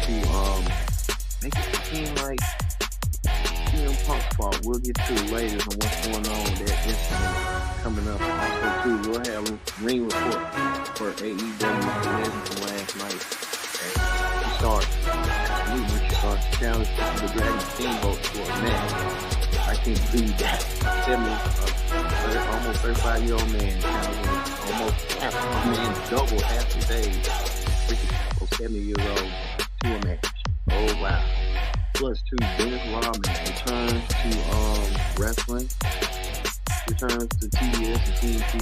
to make it seem like CM Punk's fault. We'll get to it later on what's going on with that incident coming up. Also, too, we'll have a ring report for AEW legend from last night. As she starts to challenge the Dragon Steamboat for a match. I can't believe that. Almost 35-year-old man challenging almost half a man, double half his age. 70 years old to a match. Oh wow. Plus two, Dennis Rodman returns to wrestling, returns to TBS and TNT,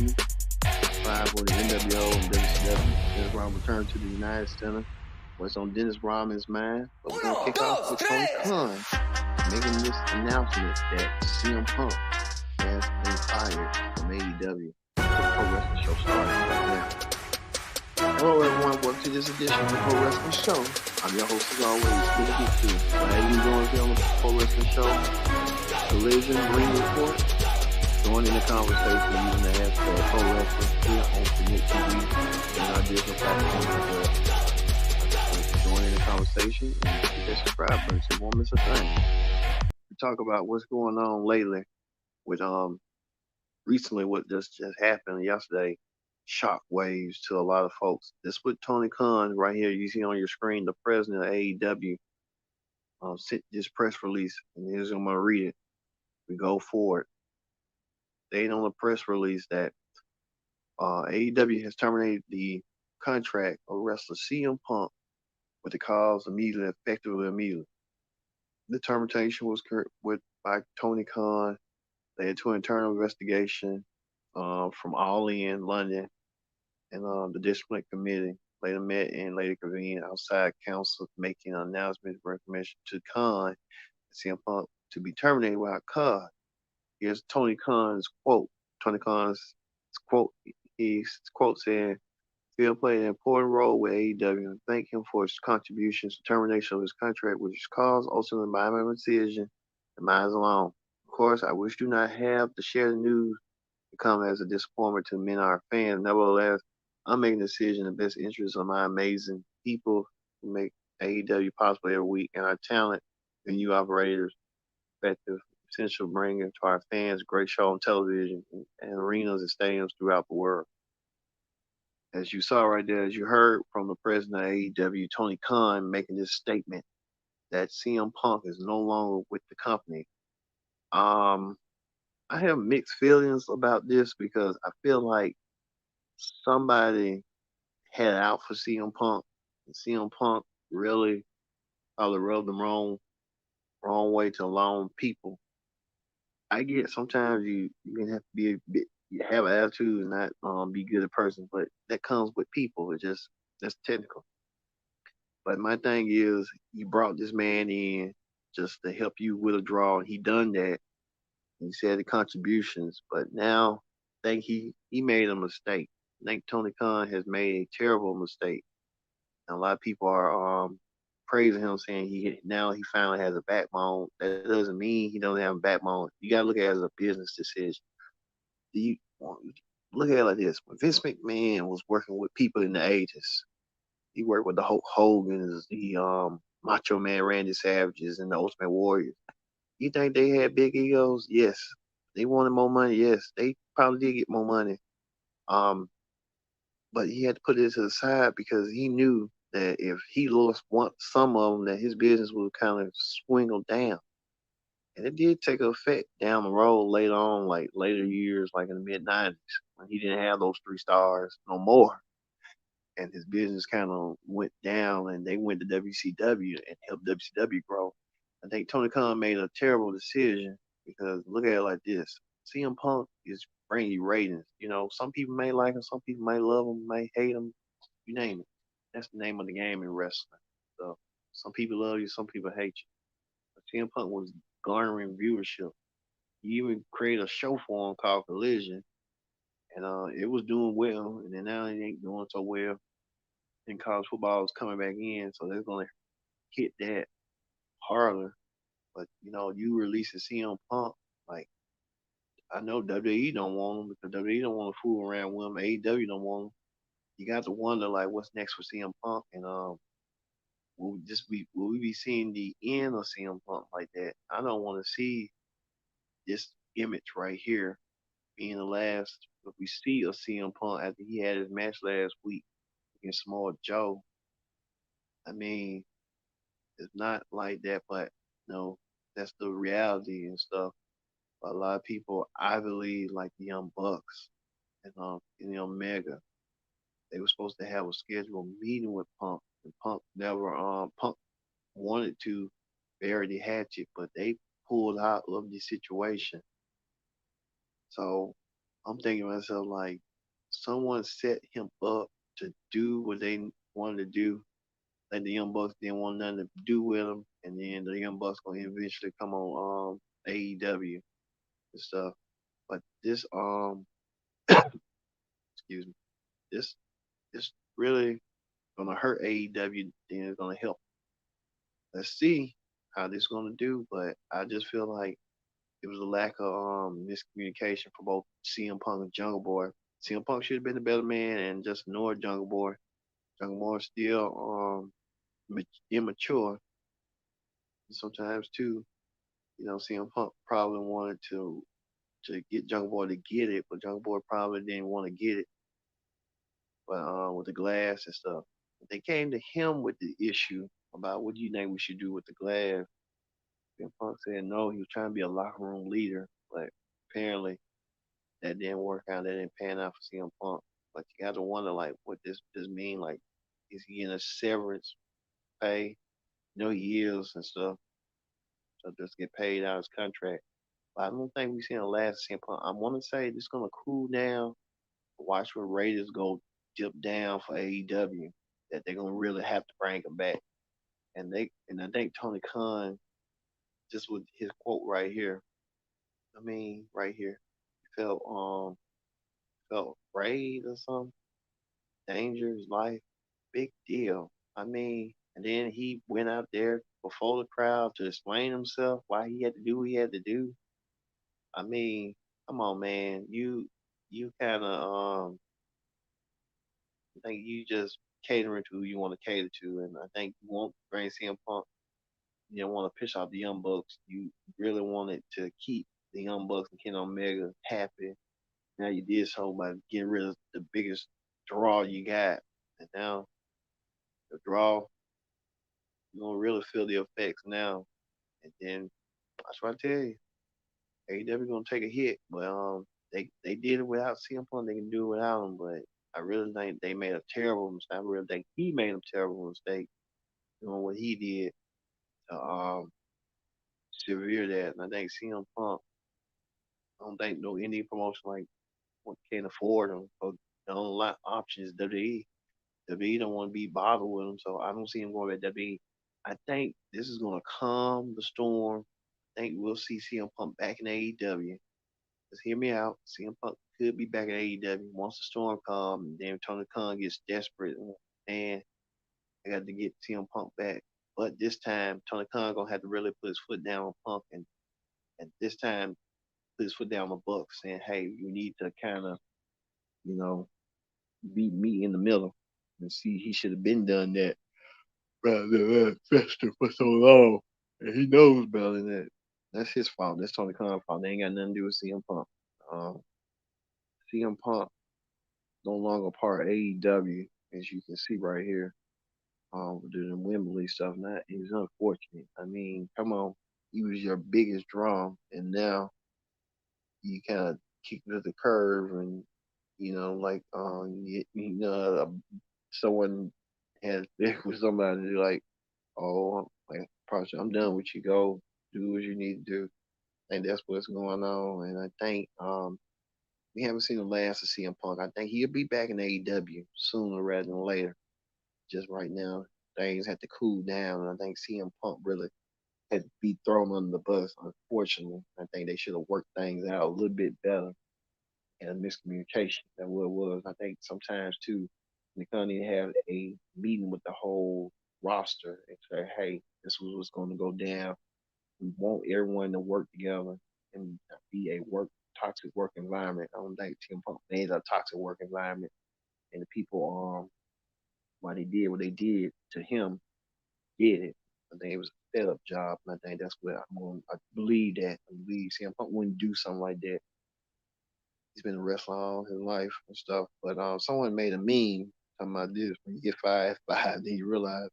5 for the NWO and WCW. Dennis Rodman returned to the United Center. What's on Dennis Rodman's mind? But we're gonna kick off with Tony Khan making this announcement that CM Punk has been fired from AEW. The Pro Wrestling Show started right now. Hello everyone, welcome to this edition of the Pro Wrestling Show. I'm your host as always, good to get you. Glad you joined me on the Pro Wrestling Show. Collision Ring Report. Join in the conversation using the hashtag Pro Wrestling here on Commit TV and our digital platforms as well. Join in the conversation and hit that subscribe button so you won't miss a thing. We talk about what's going on lately with recently what just happened yesterday. Shock waves to a lot of folks. This with Tony Khan right here. You see on your screen the president of AEW sent this press release, and here's I'm gonna read it. We go forward. Stating on the press release that AEW has terminated the contract of wrestler CM Punk with the cause effectively immediately. The termination was by Tony Khan led to an internal investigation from All In London, and the discipline committee later met and later convened outside counsel making an announcement of recommendation to Khan and CM Punk to be terminated without cause. Here's Tony Khan's quote. Tony Khan's quote, he's quote saying, Phil played an important role with AEW and thank him for his contributions to termination of his contract, which is caused ultimately by my decision and mine alone. Of course, I wish do not have to share the news to come as a disappointment to many of our fans. Nevertheless, I'm making a decision in the best interest of my amazing people who make AEW possible every week and our talent and new operators, effective, essential bringing to our fans a great show on television and arenas and stadiums throughout the world. As you saw right there, as you heard from the president of AEW, Tony Khan, making this statement that CM Punk is no longer with the company. I have mixed feelings about this because I feel like somebody had out for CM Punk, and CM Punk really probably rubbed them wrong way to the wrong people. I get sometimes you can have to be a bit, you have an attitude and not be good at person, but that comes with people. That's technical. But my thing is, you brought this man in just to help you withdraw, and he done that. He said the contributions, but now I think he made a mistake. I think Tony Khan has made a terrible mistake. And a lot of people are praising him, saying he finally has a backbone. That doesn't mean he doesn't have a backbone. You gotta look at it as a business decision. You look at it like this: when Vince McMahon was working with people in the 80s, he worked with the Hulk Hogan's, the Macho Man Randy Savages, and the Ultimate Warriors. You think they had big egos? Yes. They wanted more money? Yes. They probably did get more money. But he had to put it to the side because he knew that if he lost some of them, that his business would kind of swingle down. And it did take effect down the road later on, like later years, like in the mid-90s, when he didn't have those 3 stars no more. And his business kind of went down, and they went to WCW and helped WCW grow. I think Tony Khan made a terrible decision because look at it like this: CM Punk is bringing you ratings. You know, some people may like him, some people may love him, may hate him. You name it. That's the name of the game in wrestling. So some people love you, some people hate you. But CM Punk was garnering viewership. He even created a show for him called Collision, and it was doing well. And then now it ain't doing so well. And college football is coming back in, so they're gonna hit that harder. But you release a CM Punk, like I know WWE don't want him because WWE don't want to fool around with him. AEW don't want him. You got to wonder like what's next for CM Punk, and will we be seeing the end of CM Punk like that? I don't want to see this image right here being the last. If we see a CM Punk after he had his match last week against Samoa Joe, I mean, it's not like that, but no, that's the reality and stuff. But a lot of people, I believe, like the Young Bucks and the Omega, they were supposed to have a scheduled meeting with Punk, and Punk wanted to bury the hatchet, but they pulled out of the situation. So I'm thinking to myself like, someone set him up to do what they wanted to do. Like the Young Bucks didn't want nothing to do with him, and then the Young Bucks gonna eventually come on AEW and stuff. But this excuse me, this really gonna hurt AEW. Then it's gonna help. Let's see how this gonna do. But I just feel like it was a lack of miscommunication for both CM Punk and Jungle Boy. CM Punk should have been the better man and just ignored Jungle Boy. Jungle Boy is still immature sometimes too. CM Punk probably wanted to get Jungle Boy to get it, but Jungle Boy probably didn't want to get it. But with the glass and stuff, they came to him with the issue about what do you think we should do with the glass. CM Punk said no. He was trying to be a locker room leader, but apparently that didn't work out. That didn't pan out for CM Punk. But you got to wonder like what this mean. Like, is he getting a severance pay? He is and stuff. So just get paid out his contract. But I don't think we seen the last CM Punk. I want to say this gonna cool down. Watch where Raiders go dip down for AEW. That they're gonna really have to bring him back. And I think Tony Khan, just with his quote right here. I mean, right here, felt afraid or something. Danger, his life, big deal. I mean, and then he went out there before the crowd to explain himself why he had to do what he had to do. I mean, come on, man. You kind of I think you just catering to who you want to cater to, and I think you won't bring CM Punk. You don't want to piss off the Young Bucks. You really wanted to keep the Young Bucks and Ken Omega happy. Now you did so by getting rid of the biggest draw you got, and now the draw you're gonna really feel the effects now. And then that's what I tell you. AEW gonna take a hit, but they did it without CM Punk. They can do it without him, but I really think they made a terrible mistake. I really think he made a terrible mistake doing what he did to severe that. And I think CM Punk, I don't think no indie promotion like what can afford him. So the only lot option is WWE. WWE don't want to be bothered with him, so I don't see him going to WWE. I think this is gonna calm the storm. I think we'll see CM Punk back in AEW. Just hear me out. CM Punk could be back in AEW once the storm comes, and then Tony Khan gets desperate and I got to get CM Punk back. But this time, Tony Khan gonna have to really put his foot down on Punk, and this time put his foot down on the Bucks, saying, "Hey, you need to kind of, you know, beat me in the middle." And see, he should have been done that rather than let it fester for so long. And he knows better than that. That's his fault. That's Tony Khan's fault. They ain't got nothing to do with CM Punk. Um, CM Punk no longer part of AEW, as you can see right here. Due to the Wembley stuff, not it was unfortunate. I mean, come on, he was your biggest draw, and now you kind of kicked it to the curve, and like someone had it with somebody like, oh, like, probably I'm done with you. Go do what you need to do. I think that's what's going on, and I think we haven't seen the last of CM Punk. I think he'll be back in AEW sooner rather than later. Just right now, things have to cool down, and I think CM Punk really had to be thrown under the bus. Unfortunately, I think they should have worked things out a little bit better. And miscommunication. That's what it was. I think sometimes too, they kind of need to have a meeting with the whole roster and say, "Hey, this was what's going to go down. We want everyone to work together and be a toxic work environment." I don't think Tim Punk made a toxic work environment, and the people why they did what they did to him. get it. I think it was a setup job, and I think that's what I believe that. I believe CM Punk wouldn't do something like that. He's been a wrestler all his life and stuff. But someone made a meme talking about this. When you get five, five, then you realize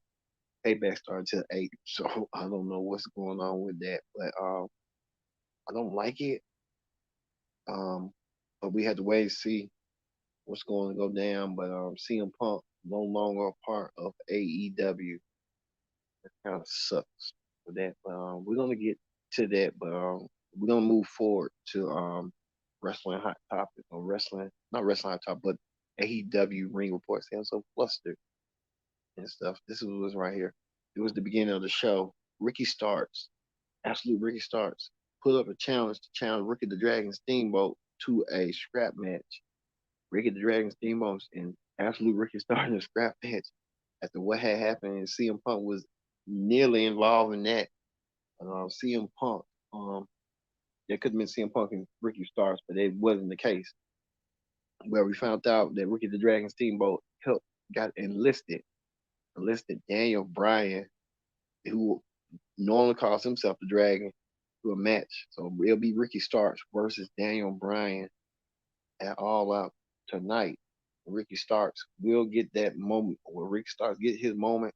payback started till 8. So I don't know what's going on with that, but I don't like it. Um, but we had to wait and see what's going to go down. But CM Punk no longer a part of AEW. That kind of sucks for that. But we're gonna get to that. But we're gonna move forward to wrestling hot topic or wrestling, not wrestling hot topic, but AEW Ring Report. See, I'm so flustered and stuff. This was right here. It was the beginning of the show. Ricky Starks, absolute Ricky Starks, put up a challenge to challenge Ricky the Dragon Steamboat to a scrap match. Ricky the Dragon Steamboat and absolute Ricky Starks in a scrap match after what had happened, and CM Punk was nearly involved in that. CM Punk, there could have been CM Punk and Ricky Starks, but it wasn't the case. Where we found out that Ricky the Dragon Steamboat got enlisted Daniel Bryan, who normally calls himself the Dragon, to a match. So it'll be Ricky Starks versus Daniel Bryan at All Out tonight. Ricky Starks will get that moment where Ricky Starks get his moment.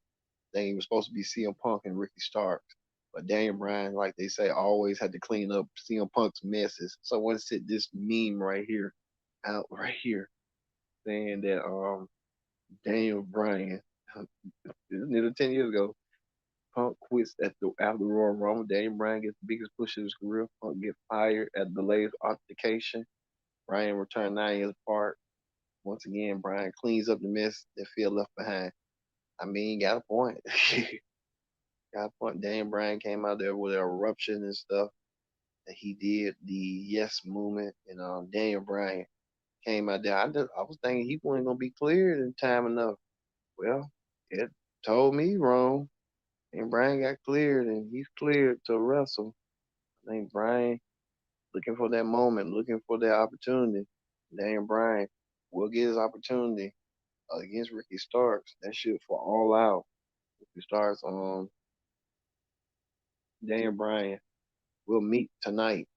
Then he was supposed to be CM Punk and Ricky Starks. But Daniel Bryan, like they say, always had to clean up CM Punk's messes. So I want to sit this meme right here, out right here, saying that Daniel Bryan, nearly 10 years ago, Punk quits after Royal Rumble. Daniel Bryan gets the biggest push of his career. Punk gets fired at the latest altercation. Bryan returned 9 years apart. Once again, Bryan cleans up the mess that Phil left behind. I mean, got a point. Got a point. Daniel Bryan came out there with an eruption and stuff. That he did the yes movement, and Daniel Bryan came out there. I was thinking he wasn't gonna be cleared in time enough. Well, it told me wrong. And Bryan got cleared, and he's cleared to wrestle. I think Bryan looking for that moment, looking for that opportunity. Daniel Bryan will get his opportunity against Ricky Starks. That shit for All Out. Ricky Starks Daniel Bryan will meet tonight.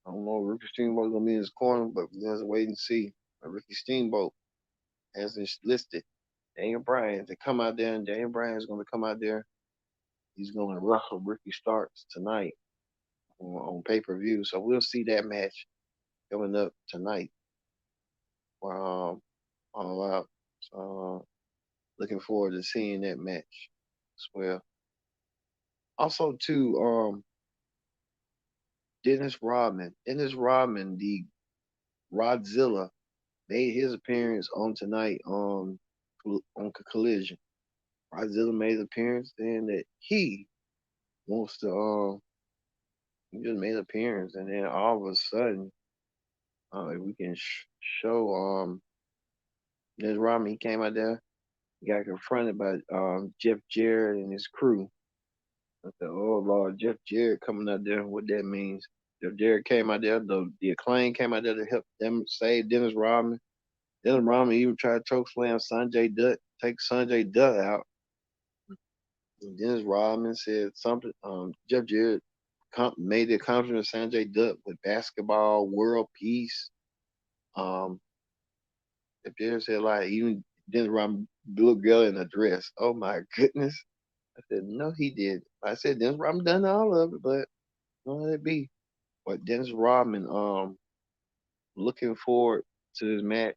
I don't know if Ricky Steamboat's gonna be in his corner, but we have to wait and see. But Ricky Steamboat has enlisted Daniel Bryan to come out there, and Daniel Bryan is gonna come out there. He's gonna wrestle Ricky Starks tonight on pay-per-view. So we'll see that match coming up tonight for All Out. So looking forward to seeing that match as well. Also, too, Dennis Rodman. Dennis Rodman, the Rodzilla, made his appearance on tonight on Collision. Godzilla made an appearance saying that he wants to he just made an appearance, and then all of a sudden we can show Dennis Rodman. He came out there, he got confronted by Jeff Jarrett and his crew. I said, oh Lord, Jeff Jarrett coming out there, what that means. Jeff Jarrett came out there, the Acclaim came out there to help them save Dennis Rodman. Dennis Rodman even tried to choke slam Sanjay Dutt, take Sanjay Dutt out. And Dennis Rodman said something. Jeff Jarrett made the comment of Sanjay Dutt with basketball, world peace. Jeff Jarrett said like even Dennis Rodman little girl in a dress. Oh my goodness. I said no, he did. I said Dennis Rodman done all of it, but don't let it be. But Dennis Rodman, looking forward to this match.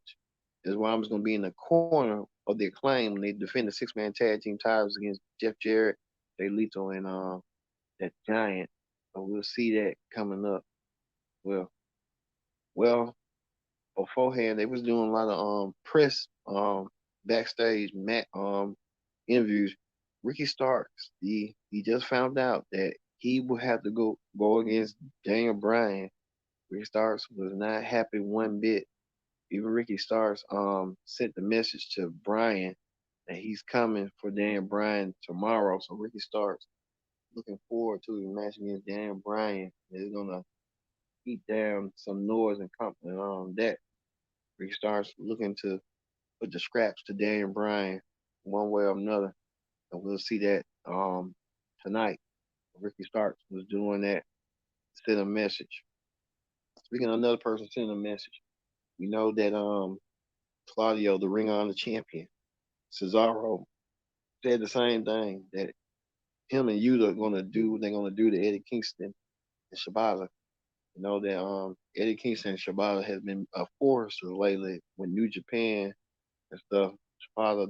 Dennis Rodman's gonna be in the corner of the Acclaim when they defend the 6-man tag team titles against Jeff Jarrett, Jay Lethal, and that Giant. So we'll see that coming up. Well, well, beforehand they was doing a lot of press backstage interviews. Ricky Starks, he just found out that he would have to go against Daniel Bryan. Ricky Starks was not happy one bit. Even Ricky Starks sent the message to Bryan that he's coming for Daniel Bryan tomorrow. So Ricky Starks looking forward to the match against Daniel Bryan. They're gonna beat down some noise and that. Ricky Starks looking to put the scraps to Daniel Bryan one way or another. And we'll see that tonight, Ricky Starks was doing that, sent a message. Speaking of another person sending a message, we know that Claudio, the Ring Honor champion, Cesaro, said the same thing that him and Yuta are gonna do what they're gonna do to Eddie Kingston and Shibata. You know that Eddie Kingston and Shibata has been a force lately with New Japan and stuff. Shibata,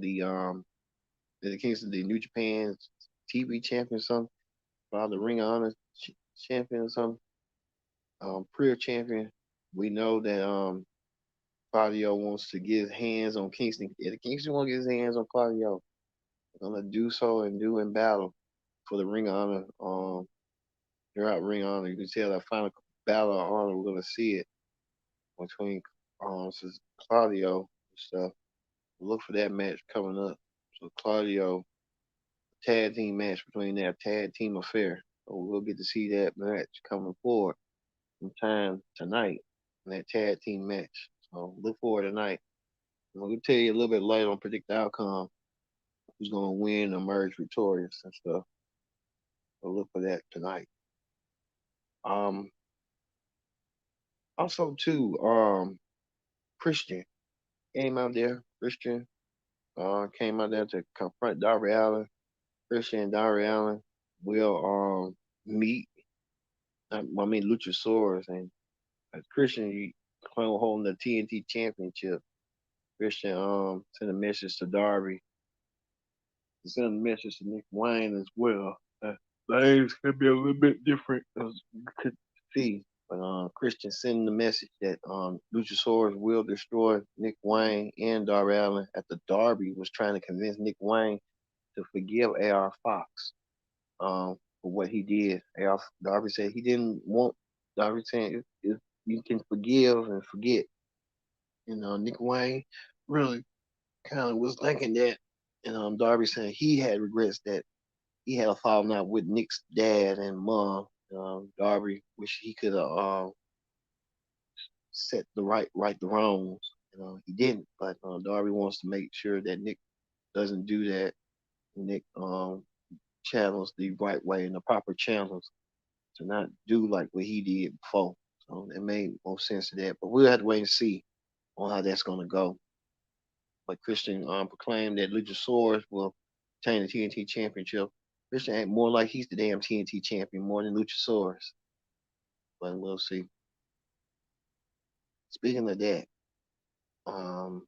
Eddie Kingston, the New Japan TV champion, or something. Shibata, the Ring of Honor champion, or something. Prayer champion. We know that Claudio wants to get his hands on Kingston. Eddie Kingston wants to get his hands on Claudio. They're gonna do so and do in battle for the Ring of Honor. They're out Ring of Honor. You can tell that final battle of honor. We're gonna see it between Claudio and stuff. Look for that match coming up. So Claudio tag team match between their tag team affair. So we'll get to see that match coming forward sometime tonight in that tag team match. So look forward tonight. We'll tell you a little bit later on predict the outcome. Who's gonna win or emerge victorious and stuff. So look for that tonight. Um Also too, Christian came out there. Christian came out there to confront Darby Allin. Christian and Darby Allin will meet. Luchasaurus and Christian holding the TNT Championship. Christian sent a message to Darby. He sent a message to Nick Wayne as well. Things could be a little bit different as you could see. But Christian sending the message that Luchasaurus will destroy Nick Wayne and Darby Allin after Darby was trying to convince Nick Wayne to forgive AR Fox for what he did. Darby said he didn't want. Darby saying if you can forgive and forget. Nick Wayne really kind of was thinking that, and Darby saying he had regrets that he had a falling out with Nick's dad and mom. Darby wish he could have set right the wrongs. He didn't, but Darby wants to make sure that Nick doesn't do that. Nick channels the right way and the proper channels to not do like what he did before. So it made more sense to that. But we'll have to wait and see on how that's going to go. But Christian proclaimed that Luchasaurus will obtain the TNT Championship. Christian ain't more like he's the damn TNT champion more than Luchasaurus. But we'll see. Speaking of that, um,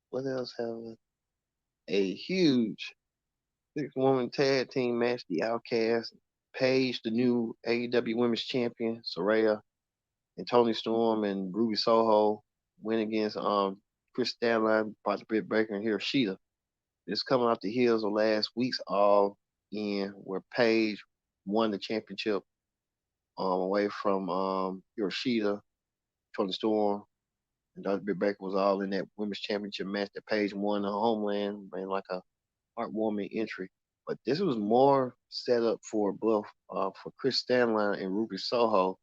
what else have we? A huge 6-woman tag team match, the Outcast, Paige, the new AEW Women's Champion, Saraya, and Tony Storm and Ruby Soho went against Chris Stanley, Bobby Britt Baker, and Hiroshita. This coming off the heels of last week's All In, where Paige won the championship away from Hiroshita, Tony Storm, and Dr. Britt Baker was all in that women's championship match that Paige won her homeland, and like a heartwarming entry. But this was more set up for both for Chris Stanley and Ruby Soho,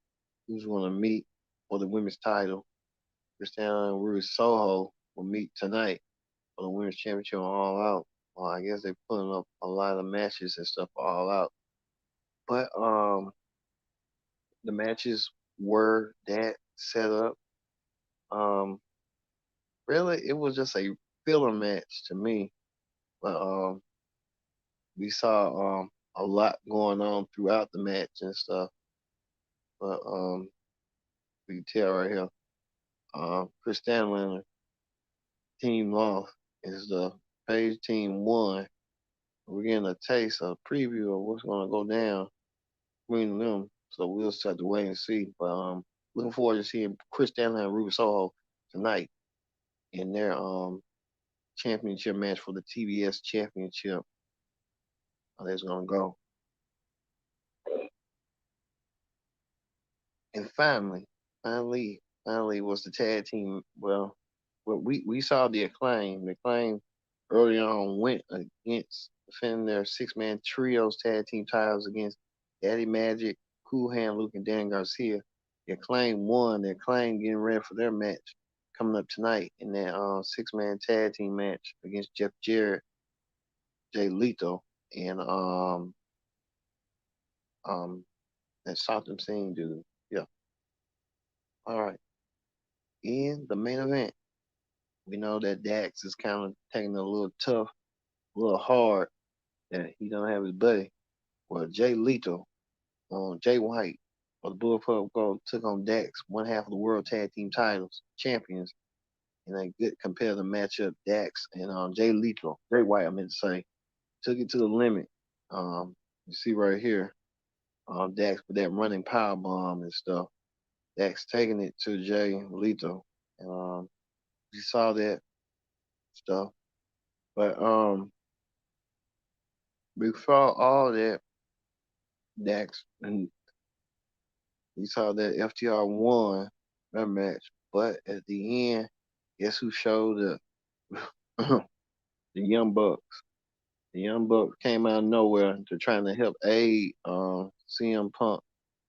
who's going to meet for the women's title. Chris Stanley and Ruby Soho will meet tonight for the women's championship All Out. Well, I guess they're putting up a lot of matches and stuff for All Out. But the matches were that set up. Really, it was just a filler match to me. But we saw a lot going on throughout the match and stuff. But we can tell right here, Chris Stanley team lost, is the Page team won. We're getting a taste, a preview of what's going to go down between them. So we'll just have to wait and see. But looking forward to seeing Chris Stanley and Ruby Soho tonight in their championship match for the TBS championship. How that's going to go. And finally was the tag team. Well, we saw the Acclaim. The Acclaim early on went against defending their 6-man trios tag team titles against Daddy Magic, Cool Hand Luke, and Dan Garcia. The Acclaim won. The Acclaim getting ready for their match coming up tonight in that 6-man tag team match against Jeff Jarrett Jay Lethal and um that Southern Scene dude. Yeah. All right. In the main event, we know that Dax is kind of taking it a little tough, a little hard that he don't have his buddy. Well, Jay Lethal, Jay White, or the Bulletproof Gold took on Dax, one half of the World Tag Team Titles champions, in a good competitive matchup. Dax and Jay Lethal, Jay White, I meant to say, took it to the limit. You see right here, Dax with that running power bomb and stuff. Dax taking it to Jay Lethal, and you saw that stuff. But before all that, Dax and you saw that FTR won that match. But at the end, guess who showed up? The Young Bucks. The Young Bucks came out of nowhere to trying to help aid CM Punk.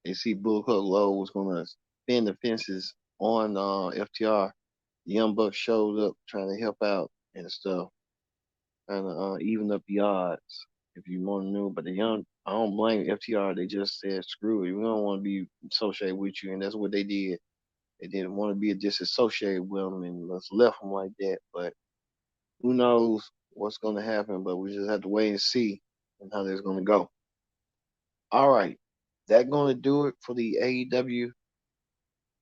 They see Bullet Club Low was gonna spin the fences on FTR. The Young Bucks showed up trying to help out and stuff, trying to even up the odds. If you want to know, but I don't blame FTR. They just said, "Screw it, we don't want to be associated with you," and that's what they did. They didn't want to be disassociated with them and let's left them like that. But who knows what's going to happen? But we just have to wait and see and how that's going to go. All right, that going to do it for the AEW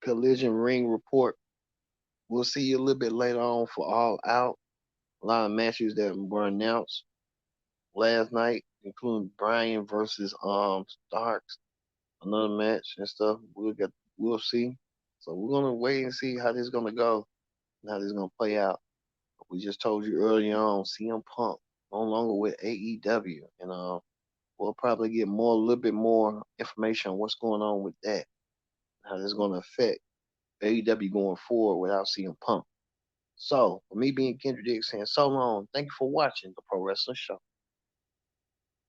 Collision Ring Report. We'll see you a little bit later on for All Out. A lot of matches that were announced last night, including Bryan versus Starks, another match and stuff. We'll see. So we're gonna wait and see how this is gonna go and how this is gonna play out. We just told you early on, CM Punk no longer with AEW, and we'll probably get a little bit more information on what's going on with that, how this is gonna affect AEW going forward without CM Punk. So, for me being Kendrick Dick saying so long, thank you for watching the Pro Wrestling Show.